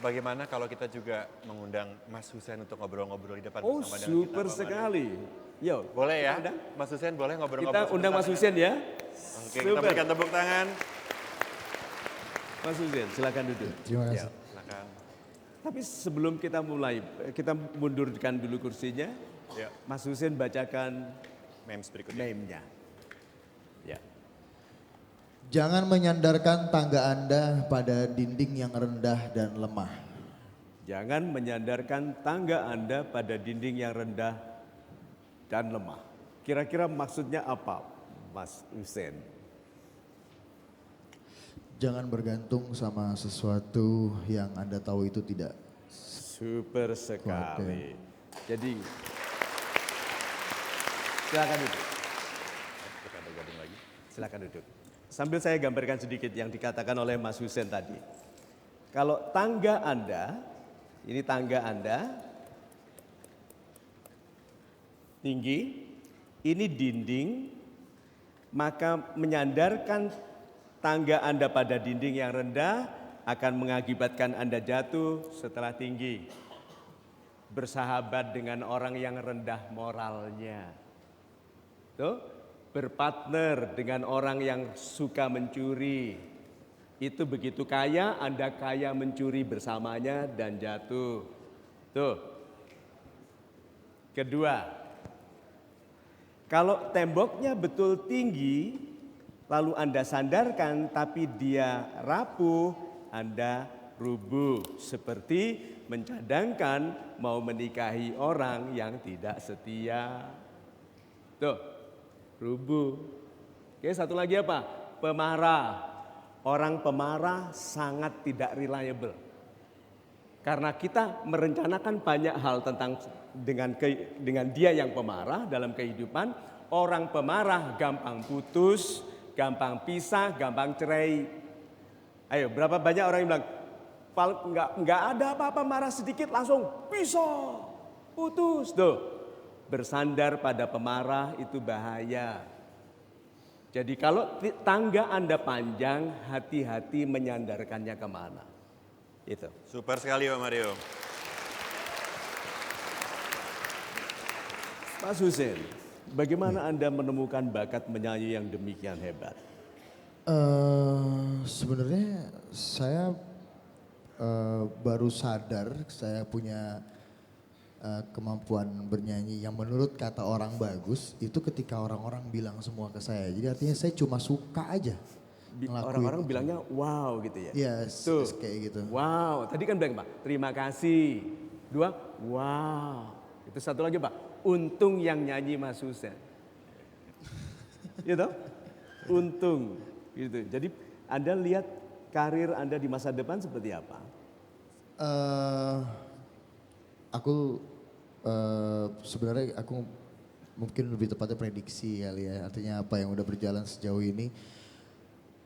bagaimana kalau kita juga mengundang Mas Hussein untuk ngobrol-ngobrol di depan Oh, bersama dengan kita, super Pak Mario? sekali. Yo, Boleh ya, undang. Mas Hussein boleh ngobrol-ngobrol Kita undang sebentar Mas ya? Hussein ya. Oke, kita berikan tepuk tangan. Mas Hussein, silakan duduk. Terima kasih. Ya. Silakan. Tapi sebelum kita mulai, kita mundurkan dulu kursinya. Ya, Mas Hussein bacakan memes berikutnya. meme-nya. Ya. Jangan menyandarkan tangga Anda pada dinding yang rendah dan lemah. Jangan menyandarkan tangga Anda pada dinding yang rendah dan lemah. Kira-kira maksudnya apa, Mas Hussein? Jangan bergantung sama sesuatu yang Anda tahu itu tidak. Super sekali. Jadi, silakan duduk. Kita bergabung lagi. Silakan duduk. Sambil saya gambarkan sedikit yang dikatakan oleh Mas Hussein tadi. Kalau tangga Anda, ini tangga Anda, tinggi, ini dinding, maka menyandarkan tangga Anda pada dinding yang rendah akan mengakibatkan Anda jatuh setelah tinggi. Bersahabat dengan orang yang rendah moralnya. Tuh. Berpartner dengan orang yang suka mencuri. Itu begitu kaya, Anda kaya mencuri bersamanya dan jatuh. Tuh. Kedua, kalau temboknya betul tinggi, lalu Anda sandarkan tapi dia rapuh, Anda rubuh. Seperti mencadangkan mau menikahi orang yang tidak setia. Tuh. Rubuh. Oke, satu lagi apa? Pemarah. Orang pemarah sangat tidak reliable. Karena kita merencanakan banyak hal tentang dengan dia yang pemarah dalam kehidupan. Orang pemarah gampang putus, gampang pisah, gampang cerai. Ayo, berapa banyak orang yang bilang, nggak ada apa-apa, marah sedikit langsung pisah, putus. Tuh. Bersandar pada pemarah itu bahaya. Jadi kalau tangga Anda panjang, hati-hati menyandarkannya kemana. Itu. Super sekali Pak Mario. Mas Hussein, bagaimana Anda menemukan bakat menyanyi yang demikian hebat? Sebenarnya saya baru sadar saya punya kemampuan bernyanyi yang menurut kata orang bagus itu ketika orang-orang bilang semua ke saya. Jadi artinya saya cuma suka aja ngelakuin. Orang-orang bilangnya wow gitu ya. Iya, Tuh. kayak gitu. Wow, tadi kan bilang Pak, terima kasih. Dua, wow. Itu satu lagi Pak, untung yang nyanyi Mas Hussein. Gitu, untung. Gitu. Jadi Anda lihat karir Anda di masa depan seperti apa? Aku sebenarnya aku mungkin lebih tepatnya prediksi kali ya. Artinya apa yang udah berjalan sejauh ini.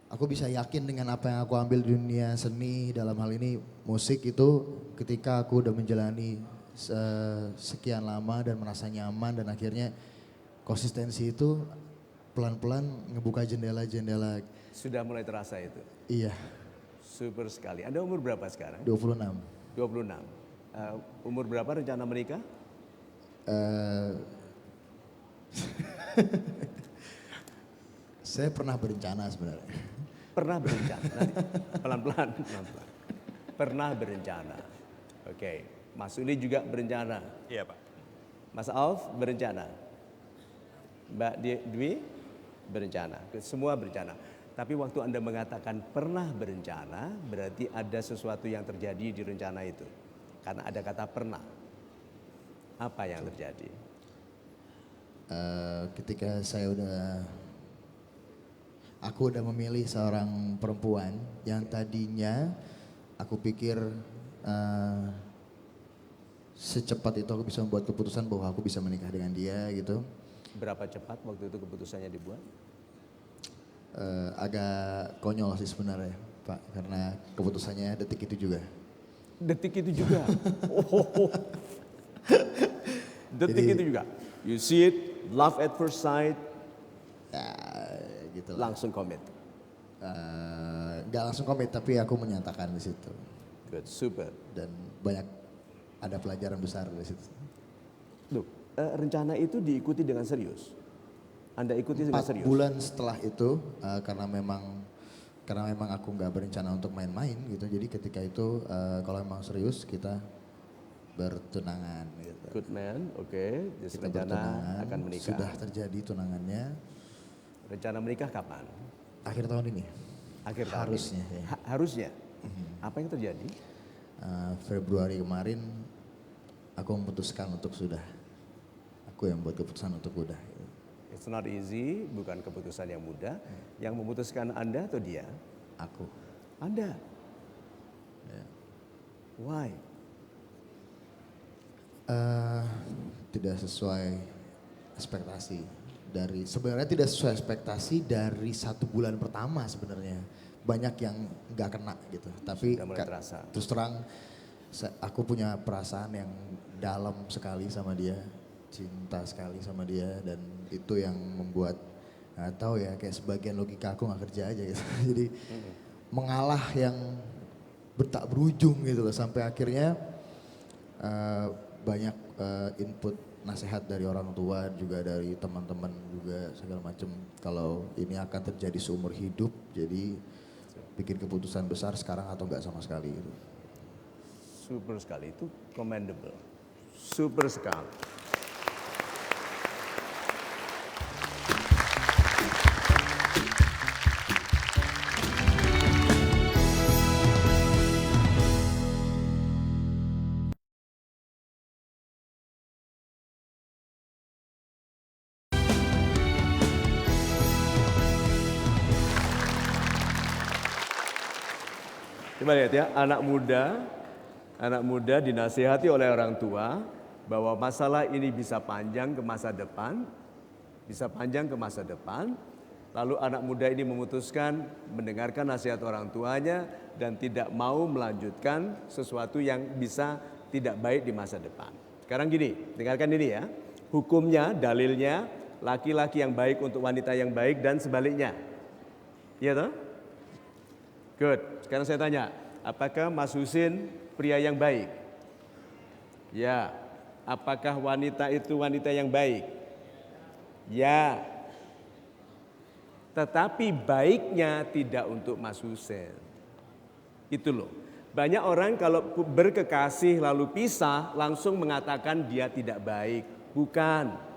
Aku bisa yakin dengan apa yang aku ambil di dunia seni dalam hal ini musik itu ketika aku udah menjalani sekian lama dan merasa nyaman dan akhirnya konsistensi itu pelan-pelan ngebuka jendela-jendela. Sudah mulai terasa itu? Iya. Super sekali. Anda umur berapa sekarang? 26. 26. Umur berapa rencana menikah? Saya pernah berencana sebenarnya. Pernah berencana, nanti pelan-pelan. Pernah berencana. Oke, Mas Uli juga berencana. Iya Pak. Mas Alf berencana. Mbak Dwi berencana. Semua berencana. Tapi waktu Anda mengatakan pernah berencana, berarti ada sesuatu yang terjadi di rencana itu. Karena ada kata pernah. Apa yang terjadi? Ketika aku udah memilih seorang perempuan yang tadinya aku pikir secepat itu aku bisa membuat keputusan bahwa aku bisa menikah dengan dia gitu. Berapa cepat waktu itu keputusannya dibuat? Agak konyol sih sebenarnya Pak, karena keputusannya detik itu juga. Detik itu juga. Detik itu juga. You see it, love at first sight. Ya, gitu lah. Langsung komit. Gak langsung komit tapi aku menyatakan di situ. Good, super. Dan banyak ada pelajaran besar dari situ. Loh, rencana itu diikuti dengan serius? Anda ikuti dengan 4 serius? bulan setelah itu karena memang aku nggak berencana untuk main-main gitu. Jadi ketika itu kalau memang serius kita bertunangan gitu. Good man, oke. Jadi Kita rencana bertunangan, akan menikah. sudah terjadi tunangannya Rencana menikah kapan? akhir tahun ini. Akhir tahun Harusnya, ini. ya. Harusnya. Apa yang terjadi? Februari kemarin aku memutuskan untuk sudah. Aku yang buat keputusan untuk udah. Gitu. It's not easy, bukan keputusan yang mudah. Yang memutuskan Anda atau dia? Aku. Anda. Ya. Why? Tidak sesuai ekspektasi sebenarnya tidak sesuai ekspektasi dari 1 bulan pertama sebenarnya. Banyak yang nggak kena gitu. Tapi Sudah mulai terasa. terus terang aku punya perasaan yang dalam sekali sama dia, cinta sekali sama dia, dan itu yang membuat nggak tahu ya, kayak sebagian logika aku nggak kerja aja gitu. Jadi mengalah yang tak berujung gitu loh, sampai akhirnya banyak input nasihat dari orang tua, juga dari teman-teman juga segala macam, kalau ini akan terjadi seumur hidup, jadi bikin keputusan besar sekarang atau enggak sama sekali gitu. Super sekali, itu commendable. Super sekali. Coba lihat ya, anak muda dinasihati oleh orang tua bahwa masalah ini bisa panjang ke masa depan, lalu anak muda ini memutuskan mendengarkan nasihat orang tuanya dan tidak mau melanjutkan sesuatu yang bisa tidak baik di masa depan. Sekarang gini, dengarkan ini ya, hukumnya, dalilnya, laki-laki yang baik untuk wanita yang baik dan sebaliknya. Iya toh? Good. Sekarang saya tanya, apakah Mas Husin pria yang baik? Ya. Apakah wanita itu wanita yang baik? Ya. Tetapi baiknya tidak untuk Mas Husin. Itu loh. Banyak orang kalau berkekasih lalu pisah langsung mengatakan dia tidak baik. Bukan.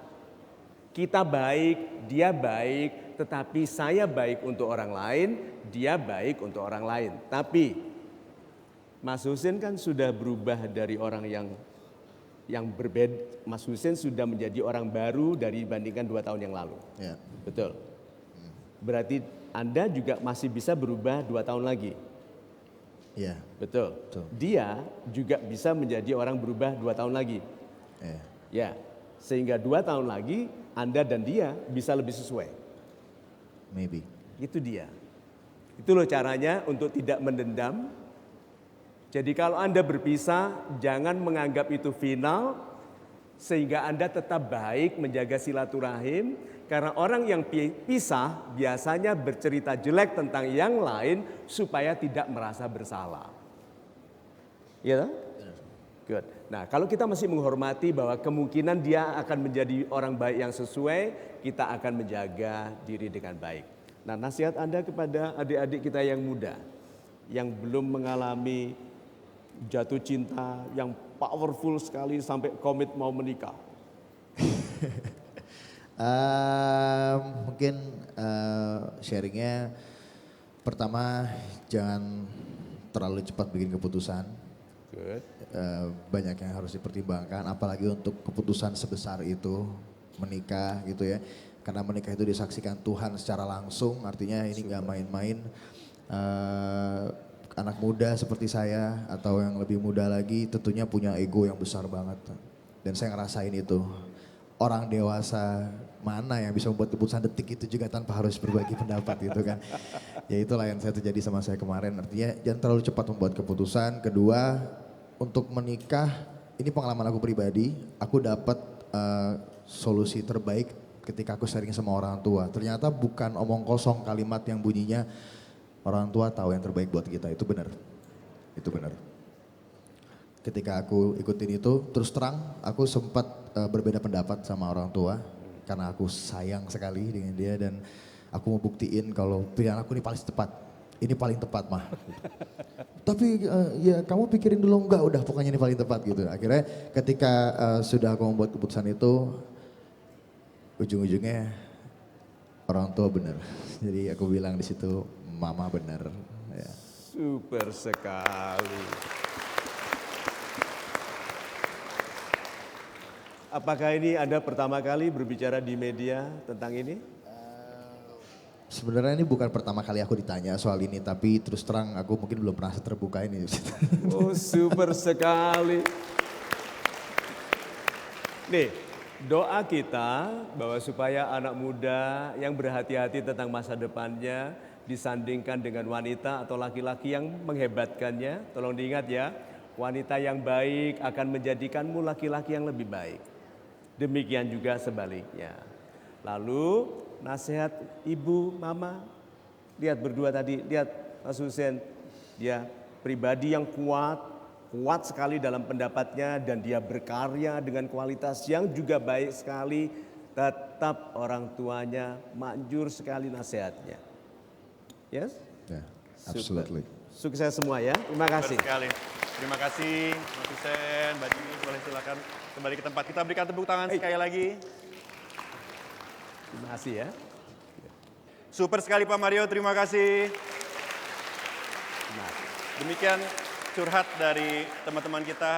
Kita baik, dia baik, tetapi saya baik untuk orang lain, dia baik untuk orang lain. Tapi Mas Husin kan sudah berubah dari orang yang berbeda. Mas Husin sudah menjadi orang baru dibandingkan 2 tahun yang lalu. Ya. Betul. Berarti Anda juga masih bisa berubah 2 tahun lagi. Iya. Betul. Betul. Dia juga bisa menjadi orang berubah 2 tahun lagi. Iya. Ya. Sehingga 2 tahun lagi Anda dan dia bisa lebih sesuai. Maybe. Itu dia. Itu loh caranya untuk tidak mendendam. Jadi kalau Anda berpisah, jangan menganggap itu final, sehingga Anda tetap baik menjaga silaturahim. Karena orang yang pisah biasanya bercerita jelek tentang yang lain supaya tidak merasa bersalah. Iya? Good. Nah, kalau kita masih menghormati bahwa kemungkinan dia akan menjadi orang baik yang sesuai, kita akan menjaga diri dengan baik. Nah, nasihat Anda kepada adik-adik kita yang muda, yang belum mengalami jatuh cinta yang powerful sekali sampai komit mau menikah. Mungkin sharingnya, pertama jangan terlalu cepat bikin keputusan. Good. Banyak yang harus dipertimbangkan, apalagi untuk keputusan sebesar itu, menikah gitu ya. Karena menikah itu disaksikan Tuhan secara langsung, artinya ini nggak main-main. Anak muda seperti saya atau yang lebih muda lagi tentunya punya ego yang besar banget. Dan saya ngerasain itu. Orang dewasa mana yang bisa membuat keputusan detik itu juga tanpa harus berbagi pendapat gitu kan. Ya itulah yang saya terjadi sama saya kemarin. Artinya jangan terlalu cepat membuat keputusan. Kedua, untuk menikah, ini pengalaman aku pribadi, aku dapat solusi terbaik ketika aku sharing sama orang tua. Ternyata bukan omong kosong kalimat yang bunyinya orang tua tahu yang terbaik buat kita, itu benar. Itu benar. ketika aku ikutin itu, terus terang aku sempat berbeda pendapat sama orang tua karena aku sayang sekali dengan dia dan aku mau buktiin kalau pilihan aku ini paling tepat. Ini paling tepat mah. Tapi ya kamu pikirin dulu, enggak, udah pokoknya ini paling tepat gitu. Akhirnya ketika sudah aku membuat keputusan itu, ujung-ujungnya orang tua benar. Jadi aku bilang di situ mama benar. Ya. Super sekali. Apakah ini Anda pertama kali berbicara di media tentang ini? Sebenarnya ini bukan pertama kali aku ditanya soal ini, tapi terus terang aku mungkin belum pernah terbuka ini. Oh, super sekali. Nih, doa kita bahwa supaya anak muda yang berhati-hati tentang masa depannya disandingkan dengan wanita atau laki-laki yang menghebatkannya. Tolong diingat ya, wanita yang baik akan menjadikanmu laki-laki yang lebih baik. Demikian juga sebaliknya. Lalu nasihat ibu, mama, lihat berdua tadi, lihat Mas Hussein, dia pribadi yang kuat sekali dalam pendapatnya dan dia berkarya dengan kualitas yang juga baik sekali, tetap orang tuanya manjur sekali nasihatnya. Yes? Yeah, Super. absolutely. Sukses semua ya, terima kasih. Benar sekali. Terima kasih Mas Hussein, Mbak Dini, boleh silakan kembali ke tempat. Kita berikan tepuk tangan sekali lagi. Terima kasih ya. Super sekali Pak Mario, terima kasih. Terima kasih. Demikian curhat dari teman-teman kita.